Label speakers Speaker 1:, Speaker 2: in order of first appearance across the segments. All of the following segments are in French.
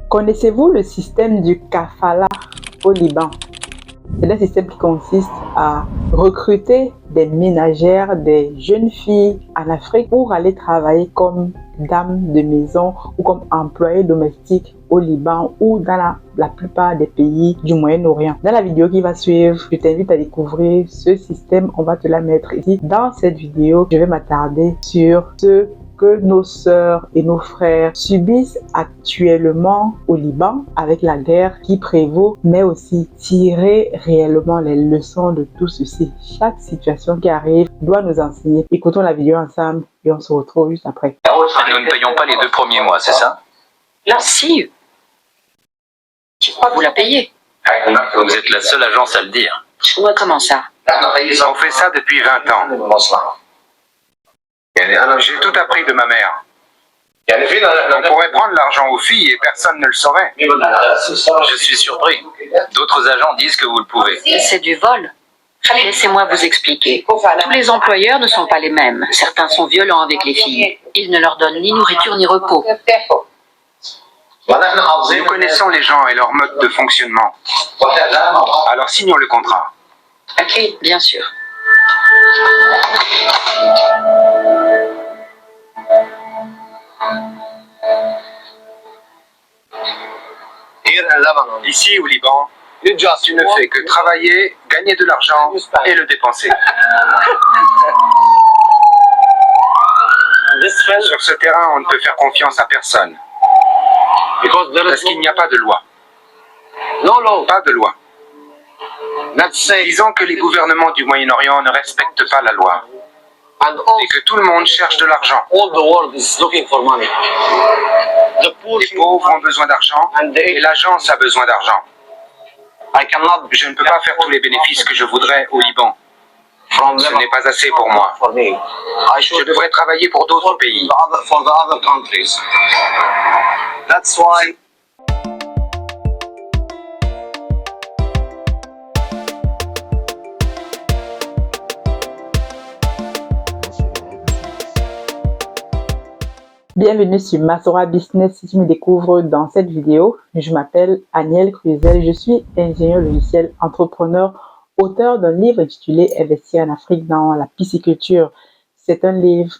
Speaker 1: Connaissez-vous le système du kafala au Liban? C'est un système qui consiste à recruter des ménagères, des jeunes filles en Afrique pour aller travailler comme dames de maison ou comme employées domestiques au Liban ou dans la plupart des pays du Moyen-Orient. Dans la vidéo qui va suivre, je t'invite à découvrir ce système. On va te la mettre ici. Dans cette vidéo, je vais m'attarder sur ce que nos sœurs et nos frères subissent actuellement au Liban avec la guerre qui prévaut, mais aussi tirer réellement les leçons de tout ceci. Chaque situation qui arrive doit nous enseigner. Écoutons la vidéo ensemble et on se retrouve juste après.
Speaker 2: Nous ne payons pas les 2 premiers mois, c'est ça?
Speaker 3: Là, si. Vous la payez.
Speaker 2: Vous êtes la seule agence à le dire.
Speaker 3: Comment ça?
Speaker 4: On fait ça depuis 20 ans. J'ai tout appris de ma mère. On pourrait prendre l'argent aux filles et personne ne le saurait.
Speaker 2: Je suis surpris. D'autres agents disent que vous le pouvez.
Speaker 3: C'est du vol. Laissez-moi vous expliquer. Tous les employeurs ne sont pas les mêmes. Certains sont violents avec les filles. Ils ne leur donnent ni nourriture ni repos.
Speaker 4: Nous connaissons les gens et leur mode de fonctionnement. Alors signons le contrat.
Speaker 3: Ok, bien sûr.
Speaker 4: Ici au Liban, tu ne fais que travailler, gagner de l'argent et le dépenser. Sur ce terrain, on ne peut faire confiance à personne. Parce qu'il n'y a pas de loi. Pas de loi. Disons que les gouvernements du Moyen-Orient ne respectent pas la loi. Et que tout le monde cherche de l'argent. Les pauvres ont besoin d'argent et l'agence a besoin d'argent. Je ne peux pas faire tous les bénéfices que je voudrais au Liban. Ce n'est pas assez pour moi. Je devrais travailler pour d'autres pays.
Speaker 1: Bienvenue sur Masora Business. Si tu me découvres dans cette vidéo, je m'appelle Aniel Cruzel. Je suis ingénieur logiciel, entrepreneur, auteur d'un livre intitulé Investir en Afrique dans la pisciculture. C'est un livre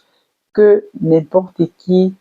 Speaker 1: que n'importe qui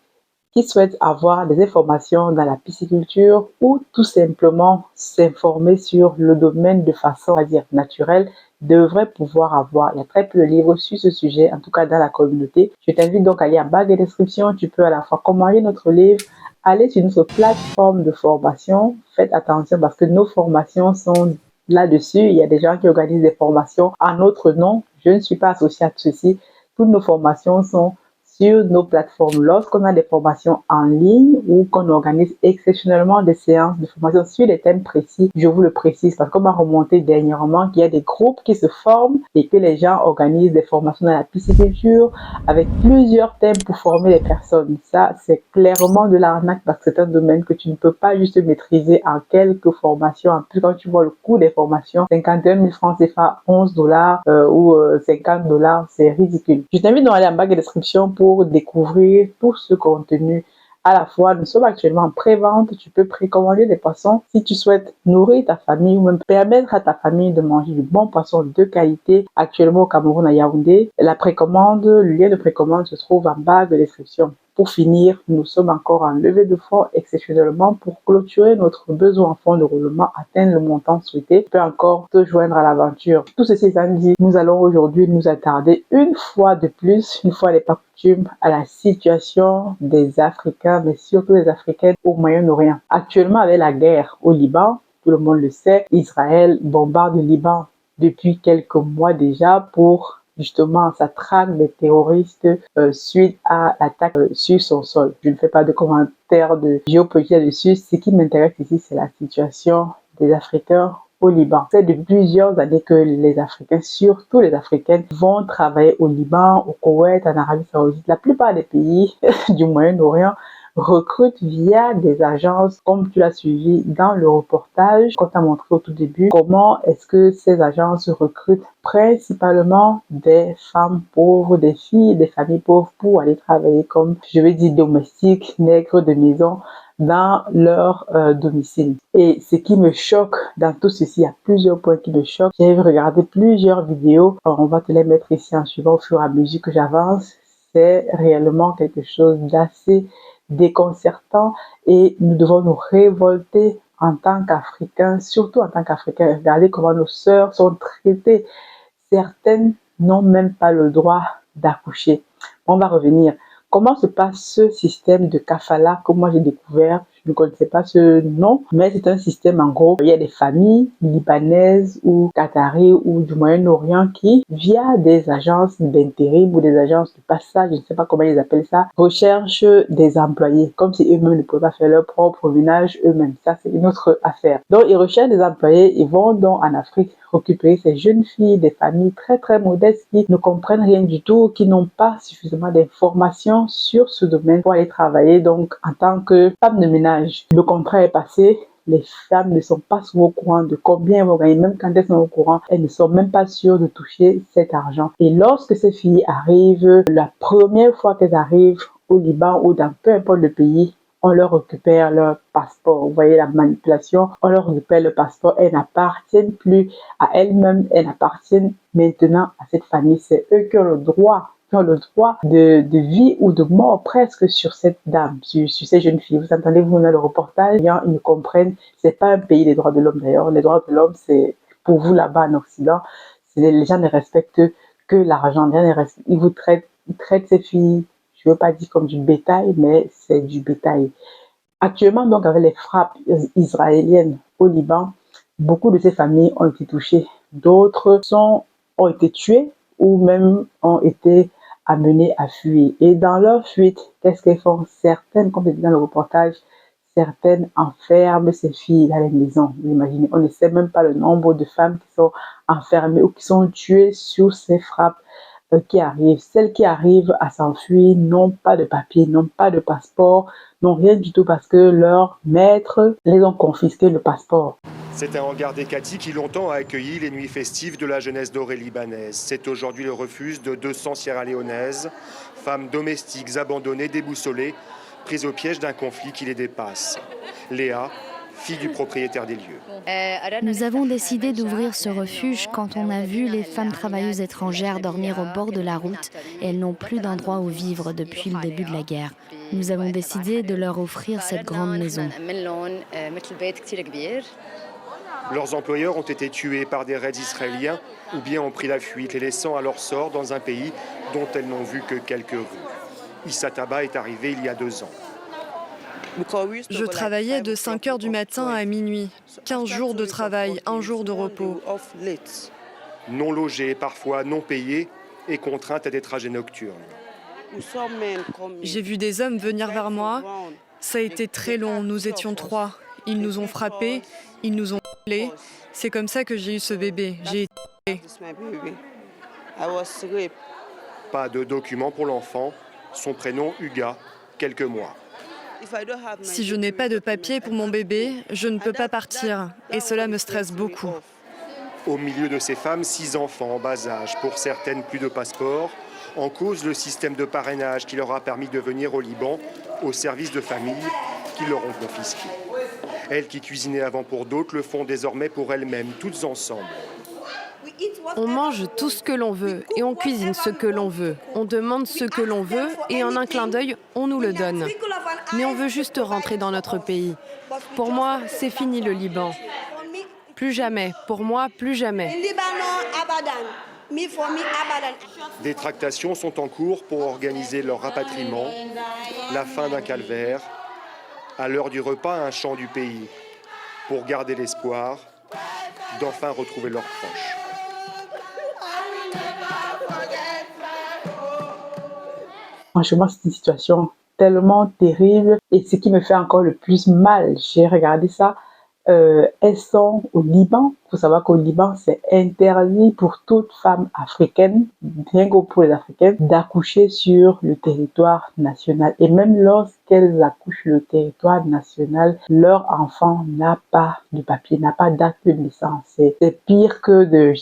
Speaker 1: souhaite avoir des informations dans la pisciculture ou tout simplement s'informer sur le domaine de façon, on va dire, naturelle, devrait pouvoir avoir. Il y a très peu de livres sur ce sujet, en tout cas dans la communauté. Je t'invite donc à aller en bas de description. Tu peux à la fois commander notre livre, aller sur notre plateforme de formation. Faites attention parce que nos formations sont là-dessus. Il y a des gens qui organisent des formations en notre nom. Je ne suis pas associée à ceci. Toutes nos formations sont sur nos plateformes. Lorsqu'on a des formations en ligne ou qu'on organise exceptionnellement des séances de formation sur des thèmes précis, je vous le précise parce qu'on m'a remonté dernièrement qu'il y a des groupes qui se forment et que les gens organisent des formations dans la pisciculture avec plusieurs thèmes pour former les personnes. Ça, c'est clairement de l'arnaque parce que c'est un domaine que tu ne peux pas juste maîtriser en quelques formations. En plus, quand tu vois le coût des formations, 51 000 francs CFA, 11 dollars ou 50 dollars, c'est ridicule. Je t'invite donc à aller en bas de description pour découvrir tout ce contenu. À la fois, nous sommes actuellement en pré-vente. Tu peux précommander des poissons si tu souhaites nourrir ta famille ou même permettre à ta famille de manger du bon poisson de qualité. Actuellement au Cameroun à Yaoundé, la précommande, le lien de précommande se trouve en bas de description. Pour finir, nous sommes encore en levée de fonds exceptionnellement pour clôturer notre besoin en fonds de roulement, atteindre le montant souhaité. Tu peux encore te joindre à l'aventure. Tout ceci étant dit, nous allons aujourd'hui nous attarder une fois de plus, une fois n'est pas coutume, à la situation des Africains, mais surtout les Africains au Moyen-Orient. Actuellement, avec la guerre au Liban, tout le monde le sait, Israël bombarde le Liban depuis quelques mois déjà pour justement ça traque des terroristes suite à l'attaque sur son sol. Je ne fais pas de commentaires de géopolitique là-dessus. Ce qui m'intéresse ici, c'est la situation des Africains au Liban. C'est depuis plusieurs années que les Africains, surtout les Africaines, vont travailler au Liban, au Koweït, en Arabie Saoudite. La plupart des pays du Moyen-Orient recrutent via des agences, comme tu l'as suivi dans le reportage qu'on t'a montré au tout début. Comment est-ce que ces agences recrutent principalement des femmes pauvres, des filles, des familles pauvres pour aller travailler comme, je vais dire, domestiques, nègres de maison dans leur domicile. Et ce qui me choque dans tout ceci, il y a plusieurs points qui me choquent. J'ai regardé plusieurs vidéos. Alors, on va te les mettre ici en suivant au fur et à mesure que j'avance. C'est réellement quelque chose d'assez déconcertant et nous devons nous révolter en tant qu'Africains, surtout en tant qu'Africains. Regardez comment nos sœurs sont traitées. Certaines n'ont même pas le droit d'accoucher. On va revenir. Comment se passe ce système de kafala que moi j'ai découvert? Je ne connaissais pas ce nom, mais c'est un système en gros. Il y a des familles libanaises ou qataries ou du Moyen-Orient qui, via des agences d'intérim ou des agences de passage, je ne sais pas comment ils appellent ça, recherchent des employés, comme si eux-mêmes ne pouvaient pas faire leur propre ménage eux-mêmes. Ça, c'est une autre affaire. Donc, ils recherchent des employés, ils vont donc en Afrique récupérer ces jeunes filles, des familles très très modestes qui ne comprennent rien du tout, qui n'ont pas suffisamment d'informations sur ce domaine pour aller travailler donc en tant que femme de ménage. Le contrat est passé, les femmes ne sont pas souvent au courant de combien elles vont gagner, même quand elles sont au courant, elles ne sont même pas sûres de toucher cet argent. Et lorsque ces filles arrivent, la première fois qu'elles arrivent au Liban ou dans peu importe le pays, on leur récupère leur passeport. Vous voyez la manipulation, on leur récupère le passeport. Elles n'appartiennent plus à elles-mêmes, elles appartiennent maintenant à cette famille. C'est eux qui ont le droit de vie ou de mort presque sur cette dame, sur ces jeunes filles. Vous entendez, vous, dans le reportage, ils ne comprennent, c'est pas un pays des droits de l'homme d'ailleurs. Les droits de l'homme, c'est pour vous là-bas en Occident, les gens ne respectent que l'argent. Ils traitent ces filles, je veux pas dire comme du bétail, mais c'est du bétail. Actuellement, donc, avec les frappes israéliennes au Liban, beaucoup de ces familles ont été touchées. D'autres ont été tuées ou même ont été amenées à fuir. Et dans leur fuite, qu'est-ce qu'elles font? Certaines, comme je dis dans le reportage, certaines enferment ces filles dans les maisons. Vous imaginez, on ne sait même pas le nombre de femmes qui sont enfermées ou qui sont tuées sur ces frappes qui arrivent. Celles qui arrivent à s'enfuir n'ont pas de papier, n'ont pas de passeport, n'ont rien du tout parce que leurs maîtres les ont confisqué le passeport.
Speaker 5: C'est un hangar d'Ekati qui longtemps a accueilli les nuits festives de la jeunesse dorée libanaise. C'est aujourd'hui le refuge de 200 Sierra-Léonaises, femmes domestiques abandonnées, déboussolées, prises au piège d'un conflit qui les dépasse. Léa, fille du propriétaire des lieux.
Speaker 6: Nous avons décidé d'ouvrir ce refuge quand on a vu les femmes travailleuses étrangères dormir au bord de la route et elles n'ont plus d'endroit où vivre depuis le début de la guerre. Nous avons décidé de leur offrir cette grande maison.
Speaker 5: Leurs employeurs ont été tués par des raids israéliens ou bien ont pris la fuite, les laissant à leur sort dans un pays dont elles n'ont vu que quelques rues. Issa Taba est arrivée il y a 2 ans.
Speaker 7: Je travaillais de 5 h du matin à minuit. 15 jours de travail, 1 jour de repos.
Speaker 5: Non logée, parfois non payée et contrainte à des trajets nocturnes.
Speaker 7: J'ai vu des hommes venir vers moi. Ça a été très long, nous étions 3. Ils nous ont frappés, ils nous ont violés. C'est comme ça que j'ai eu ce bébé. J'ai été violée.
Speaker 5: Pas de document pour l'enfant, son prénom Huga, quelques mois.
Speaker 7: Si je n'ai pas de papier pour mon bébé, je ne peux pas partir et cela me stresse beaucoup.
Speaker 5: Au milieu de ces femmes, 6 enfants en bas âge, pour certaines plus de passeport, en cause le système de parrainage qui leur a permis de venir au Liban au service de familles qui leur ont confisqué. Elles qui cuisinaient avant pour d'autres le font désormais pour elles-mêmes, toutes ensemble.
Speaker 8: On mange tout ce que l'on veut et on cuisine ce que l'on veut. On demande ce que l'on veut et en un clin d'œil, on nous le donne. Mais on veut juste rentrer dans notre pays. Pour moi, c'est fini le Liban. Plus jamais. Pour moi, plus jamais.
Speaker 5: Des tractations sont en cours pour organiser leur rapatriement, la fin d'un calvaire, à l'heure du repas, un chant du pays, pour garder l'espoir d'enfin retrouver leurs proches.
Speaker 1: Franchement, c'est une situation tellement terrible. Et ce qui me fait encore le plus mal, j'ai regardé ça, elles sont au Liban Il faut savoir qu'au Liban, c'est interdit pour toute femme africaine, bien que pour les Africaines, d'accoucher sur le territoire national. Et même lorsqu'elles accouchent sur le territoire national, leur enfant n'a pas de papier, n'a pas d'acte de naissance. C'est pire que de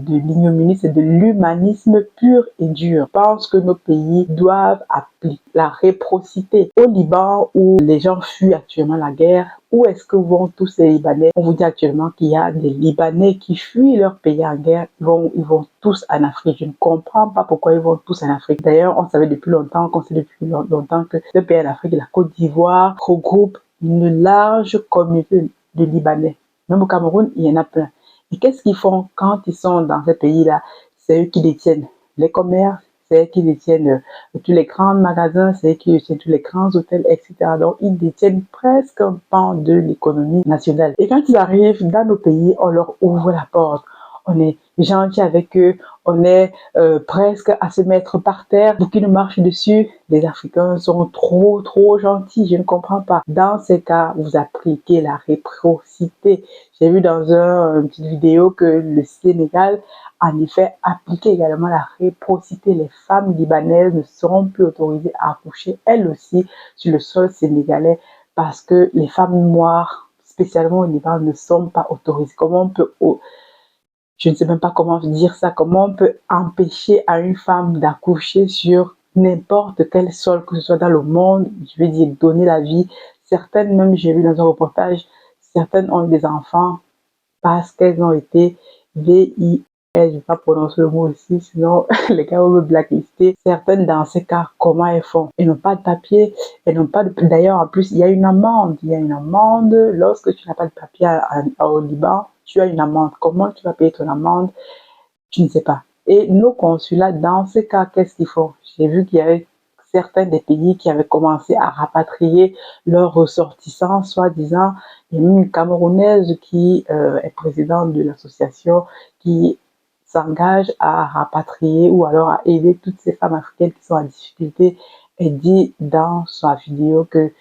Speaker 1: l'ignominie, c'est de l'humanisme pur et dur. Je pense que nos pays doivent appliquer la réciprocité. Au Liban, où les gens fuient actuellement la guerre, où est-ce que vont tous ces Libanais? On vous dit actuellement qu'il y a des Libanais qui fuient leur pays en guerre. Ils vont tous en Afrique. Je ne comprends pas pourquoi ils vont tous en Afrique. D'ailleurs, on savait depuis longtemps, que le pays en Afrique, la Côte d'Ivoire, regroupe une large communauté de Libanais. Même au Cameroun, il y en a plein. Et qu'est-ce qu'ils font quand ils sont dans ces pays-là? C'est eux qui détiennent les commerces, c'est eux qui détiennent tous les grands magasins, c'est eux qui détiennent tous les grands hôtels, etc. Donc, ils détiennent presque un pan de l'économie nationale. Et quand ils arrivent dans nos pays, on leur ouvre la porte. On est gentil avec eux, on est presque à se mettre par terre pour qu'ils nous marchent dessus. Les Africains sont trop gentils, je ne comprends pas. Dans ces cas, vous appliquez la réciprocité. J'ai vu dans une petite vidéo que le Sénégal, en effet, appliquait également la réciprocité. Les femmes libanaises ne seront plus autorisées à accoucher, elles aussi, sur le sol sénégalais, parce que les femmes noires, spécialement au Liban, ne sont pas autorisées. Comment on peut... Je ne sais même pas comment dire ça. Comment on peut empêcher à une femme d'accoucher sur n'importe quel sol, que ce soit dans le monde, je veux dire, donner la vie. Certaines, même j'ai vu dans un reportage, certaines ont eu des enfants parce qu'elles ont été VIH. Je ne vais pas prononcer le mot aussi, sinon les gars vont me blacklister. Certaines, dans ces cas, comment elles font? Elles n'ont pas de papier, elles n'ont pas de... D'ailleurs, en plus, il y a une amende. Il y a une amende lorsque tu n'as pas de papier au Liban. Tu as une amende. Comment tu vas payer ton amende? Tu ne sais pas. Et nos consulats, dans ces cas, qu'est-ce qu'ils font? J'ai vu qu'il y avait certains des pays qui avaient commencé à rapatrier leurs ressortissants, soi-disant. Il y a même une Camerounaise qui est présidente de l'association qui s'engage à rapatrier ou alors à aider toutes ces femmes africaines qui sont en difficulté. Elle dit dans sa vidéo que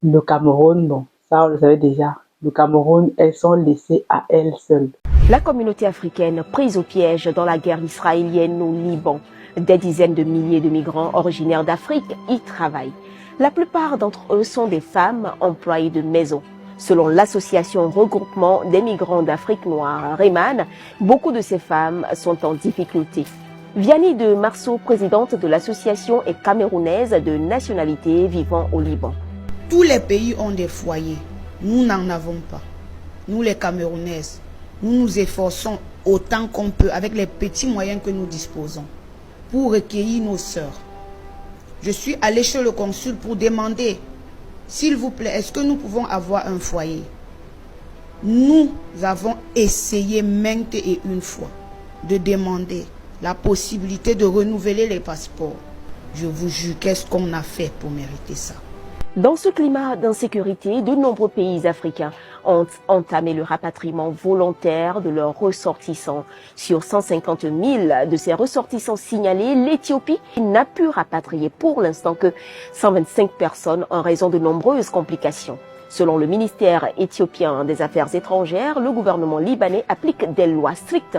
Speaker 1: le Cameroun, bon, ça on le savait déjà, le Cameroun, elles sont laissées à elles seules.
Speaker 9: La communauté africaine prise au piège dans la guerre israélienne au Liban. Des dizaines de milliers de migrants originaires d'Afrique y travaillent. La plupart d'entre eux sont des femmes employées de maison. Selon l'association Regroupement des migrants d'Afrique noire, REMAN, beaucoup de ces femmes sont en difficulté. Vianney de Marceau, présidente de l'association, est camerounaise de nationalité vivant au Liban.
Speaker 10: Tous les pays ont des foyers. Nous n'en avons pas. Nous les Camerounaises, nous nous efforçons autant qu'on peut avec les petits moyens que nous disposons pour recueillir nos sœurs. Je suis allée chez le consul pour demander, s'il vous plaît, est-ce que nous pouvons avoir un foyer? Nous avons essayé maintes et une fois de demander la possibilité de renouveler les passeports. Je vous jure, qu'est-ce qu'on a fait pour mériter ça?
Speaker 9: Dans ce climat d'insécurité, de nombreux pays africains ont entamé le rapatriement volontaire de leurs ressortissants. Sur 150 000 de ces ressortissants signalés, l'Éthiopie n'a pu rapatrier pour l'instant que 125 personnes en raison de nombreuses complications. Selon le ministère éthiopien des Affaires étrangères, le gouvernement libanais applique des lois strictes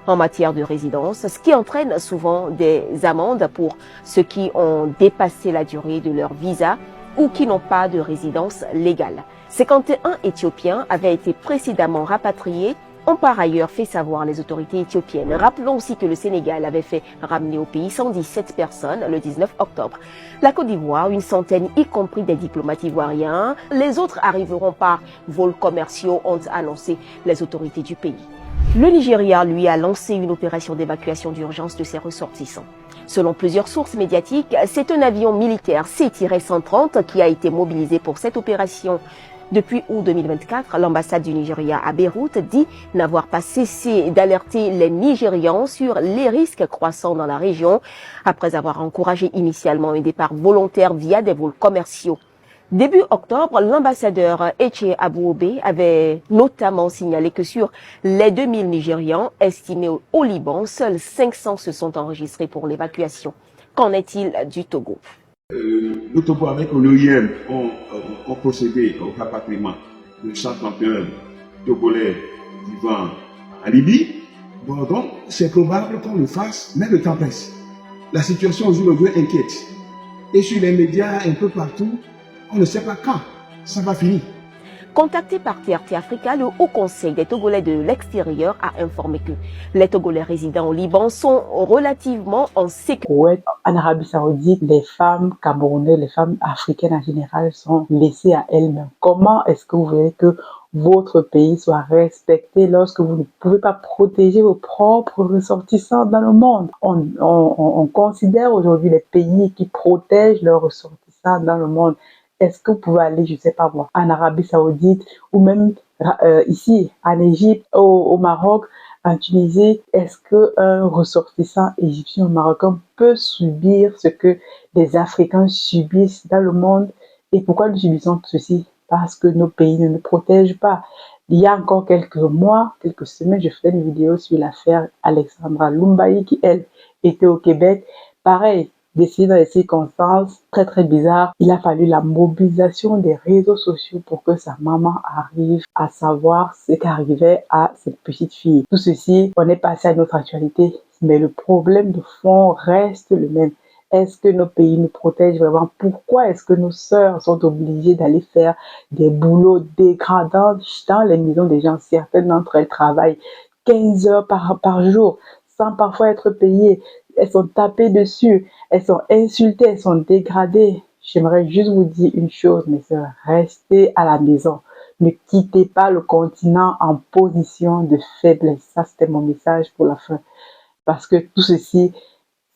Speaker 9: en matière de résidence, ce qui entraîne souvent des amendes pour ceux qui ont dépassé la durée de leur visa ou qui n'ont pas de résidence légale. 51 Éthiopiens avaient été précédemment rapatriés, ont par ailleurs fait savoir les autorités éthiopiennes. Rappelons aussi que le Sénégal avait fait ramener au pays 117 personnes le 19 octobre. La Côte d'Ivoire, une centaine, y compris des diplomates ivoiriens. Les autres arriveront par vols commerciaux, ont annoncé les autorités du pays. Le Nigeria, lui, a lancé une opération d'évacuation d'urgence de ses ressortissants. Selon plusieurs sources médiatiques, c'est un avion militaire C-130 qui a été mobilisé pour cette opération. Depuis août 2024, l'ambassade du Nigeria à Beyrouth dit n'avoir pas cessé d'alerter les Nigérians sur les risques croissants dans la région, après avoir encouragé initialement un départ volontaire via des vols commerciaux. Début octobre, l'ambassadeur Eche Abouobe avait notamment signalé que sur les 2000 Nigérians estimés au Liban, seuls 500 se sont enregistrés pour l'évacuation. Qu'en est-il du Togo?
Speaker 11: Le Togo avec l'OIM ont procédé au rapatriement de 131 Togolais vivant en Libye. Bon, donc, c'est probable qu'on le fasse, mais le temps presse. La situation aujourd'hui inquiète. Et sur les médias, un peu partout, on ne sait pas quand ça va finir.
Speaker 9: Contacté par TRT Africa, le Haut Conseil des Togolais de l'extérieur a informé que les Togolais résidant au Liban sont relativement en sécurité.
Speaker 1: Ouais, en Arabie Saoudite, les femmes camerounaises, les femmes africaines en général sont laissées à elles-mêmes. Comment est-ce que vous voulez que votre pays soit respecté lorsque vous ne pouvez pas protéger vos propres ressortissants dans le monde? On considère aujourd'hui les pays qui protègent leurs ressortissants dans le monde. Est-ce que vous pouvez aller, je ne sais pas moi, en Arabie Saoudite ou même ici, en Égypte, au Maroc, en Tunisie, est-ce qu'un ressortissant égyptien ou marocain peut subir ce que les Africains subissent dans le monde? Et pourquoi nous subissons tout ceci? Parce que nos pays ne nous protègent pas. Il y a encore quelques mois, quelques semaines, je faisais une vidéo sur l'affaire Alexandra Lumbayi qui, elle, était au Québec. Pareil, décidé dans des circonstances très bizarres, il a fallu la mobilisation des réseaux sociaux pour que sa maman arrive à savoir ce qu'arrivait à cette petite fille. Tout ceci, on est passé à notre actualité, mais le problème de fond reste le même. Est-ce que nos pays nous protègent vraiment? Pourquoi est-ce que nos sœurs sont obligées d'aller faire des boulots dégradants dans les maisons des gens? Certaines d'entre elles travaillent 15 heures par jour sans parfois être payées. Elles sont tapées dessus, elles sont insultées, elles sont dégradées. J'aimerais juste vous dire une chose, mes sœurs, restez à la maison. Ne quittez pas le continent en position de faiblesse. Ça, c'était mon message pour la fin. Parce que tout ceci,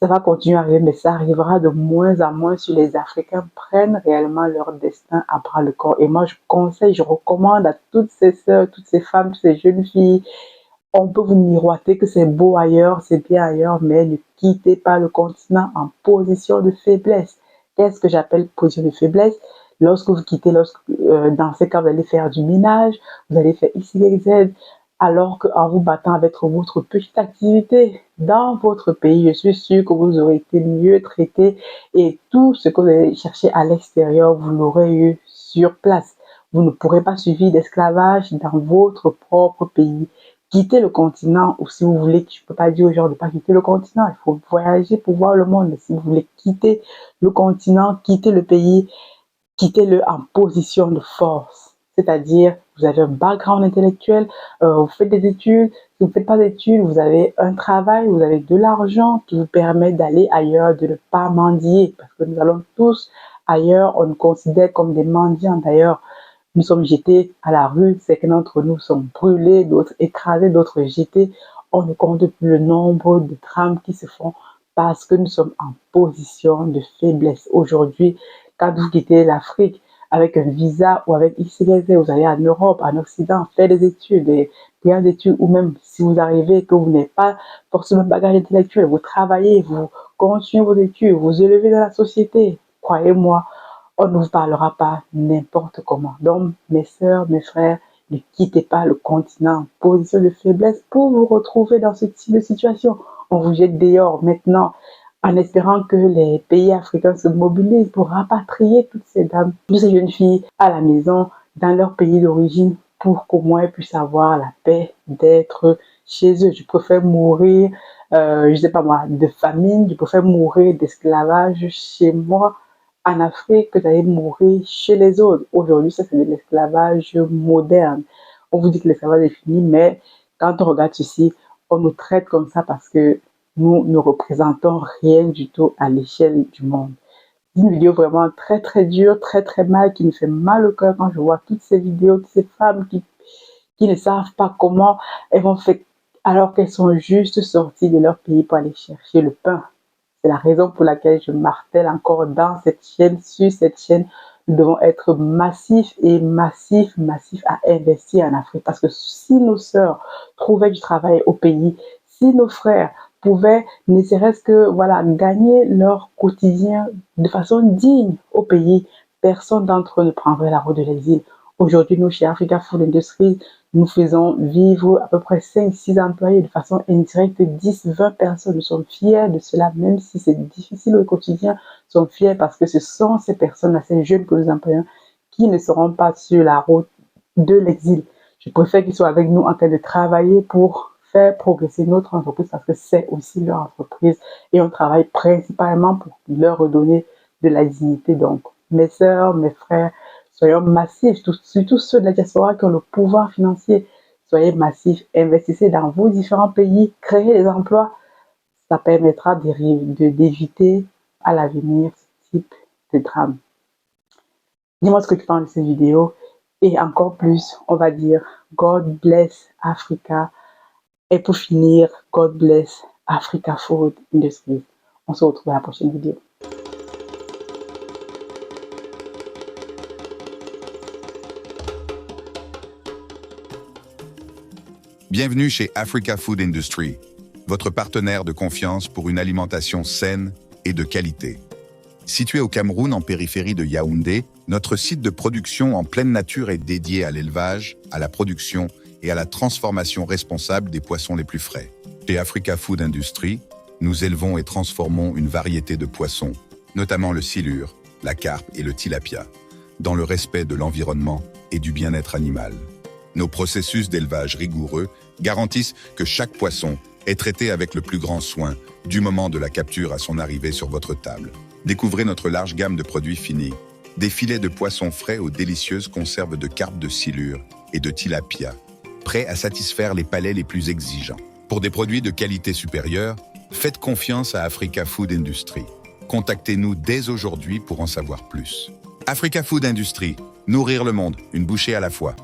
Speaker 1: ça va continuer à arriver, mais ça arrivera de moins en moins si les Africains prennent réellement leur destin à bras le corps. Et moi, je conseille, je recommande à toutes ces sœurs, toutes ces femmes, toutes ces jeunes filles, on peut vous miroiter que c'est beau ailleurs, c'est bien ailleurs, mais ne quittez pas le continent en position de faiblesse. Qu'est-ce que j'appelle position de faiblesse? Lorsque vous quittez, dans ce cas, vous allez faire du ménage, vous allez faire X, Y, Z, alors qu'en vous battant avec votre petite activité dans votre pays, je suis sûre que vous aurez été mieux traité et tout ce que vous allez chercher à l'extérieur, vous l'aurez eu sur place. Vous ne pourrez pas subir d'esclavage dans votre propre pays. Quitter le continent, ou si vous voulez, je ne peux pas dire aux gens de ne pas quitter le continent, il faut voyager pour voir le monde. Mais si vous voulez quitter le continent, quitter le pays, quittez-le en position de force. C'est-à-dire, vous avez un background intellectuel, vous faites des études, si vous ne faites pas d'études, vous avez un travail, vous avez de l'argent qui vous permet d'aller ailleurs, de ne pas mendier. Parce que nous allons tous ailleurs, on nous considère comme des mendiants d'ailleurs. Nous sommes jetés à la rue, certains d'entre nous sont brûlés, d'autres écrasés, d'autres jetés. On ne compte plus le nombre de drames qui se font parce que nous sommes en position de faiblesse. Aujourd'hui, quand vous quittez l'Afrique avec un visa ou avec XYZ, vous allez en Europe, en Occident, faire des études, des grandes études, ou même si vous arrivez que vous n'avez pas forcément un bagage intellectuel, vous travaillez, vous continuez vos études, vous élevez dans la société. Croyez-moi, on ne vous parlera pas n'importe comment. Donc, mes sœurs, mes frères, ne quittez pas le continent en position de faiblesse pour vous retrouver dans ce type de situation. On vous jette dehors maintenant en espérant que les pays africains se mobilisent pour rapatrier toutes ces dames, toutes ces jeunes filles à la maison, dans leur pays d'origine, pour qu'au moins elles puissent avoir la paix d'être chez eux. Je préfère mourir, je sais pas moi, de famine, je préfère mourir d'esclavage chez moi, en Afrique, que d'aller mourir chez les autres. Aujourd'hui, ça, c'est de l'esclavage moderne. On vous dit que l'esclavage est fini, mais quand on regarde ceci, on nous traite comme ça parce que nous ne représentons rien du tout à l'échelle du monde. C'est une vidéo vraiment très dure, très mal, qui me fait mal au cœur quand je vois toutes ces vidéos, toutes ces femmes qui ne savent pas comment elles vont faire alors qu'elles sont juste sorties de leur pays pour aller chercher le pain. C'est la raison pour laquelle je martèle encore dans cette chaîne, sur cette chaîne, nous devons être massifs à investir en Afrique. Parce que si nos sœurs trouvaient du travail au pays, si nos frères pouvaient ne serait-ce que gagner leur quotidien de façon digne au pays, personne d'entre eux ne prendrait la route de l'exil. Aujourd'hui, nous, chez Africa Food Industries, nous faisons vivre à peu près 5-6 employés de façon indirecte, 10-20 personnes. Nous sommes fiers de cela, même si c'est difficile au quotidien. Nous sommes fiers parce que ce sont ces personnes-là, ces jeunes que nous employons, qui ne seront pas sur la route de l'exil. Je préfère qu'ils soient avec nous en train de travailler pour faire progresser notre entreprise parce que c'est aussi leur entreprise et on travaille principalement pour leur redonner de la dignité. Donc, mes sœurs, mes frères, soyons massifs, surtout ceux de la diaspora qui ont le pouvoir financier. Soyez massifs, investissez dans vos différents pays, créez des emplois. Ça permettra d'éviter à l'avenir ce type de drame. Dis-moi ce que tu penses de cette vidéo. Et encore plus, on va dire God bless Africa. Et pour finir, God bless Africa Food Industries. On se retrouve à la prochaine vidéo.
Speaker 12: Bienvenue chez Africa Food Industry, votre partenaire de confiance pour une alimentation saine et de qualité. Situé au Cameroun en périphérie de Yaoundé, notre site de production en pleine nature est dédié à l'élevage, à la production et à la transformation responsable des poissons les plus frais. Chez Africa Food Industry, nous élevons et transformons une variété de poissons, notamment le silure, la carpe et le tilapia, dans le respect de l'environnement et du bien-être animal. Nos processus d'élevage rigoureux garantissent que chaque poisson est traité avec le plus grand soin du moment de la capture à son arrivée sur votre table. Découvrez notre large gamme de produits finis, des filets de poissons frais aux délicieuses conserves de carpe de silure et de tilapia, prêts à satisfaire les palais les plus exigeants. Pour des produits de qualité supérieure, faites confiance à Africa Food Industry. Contactez-nous dès aujourd'hui pour en savoir plus. Africa Food Industry, nourrir le monde, une bouchée à la fois.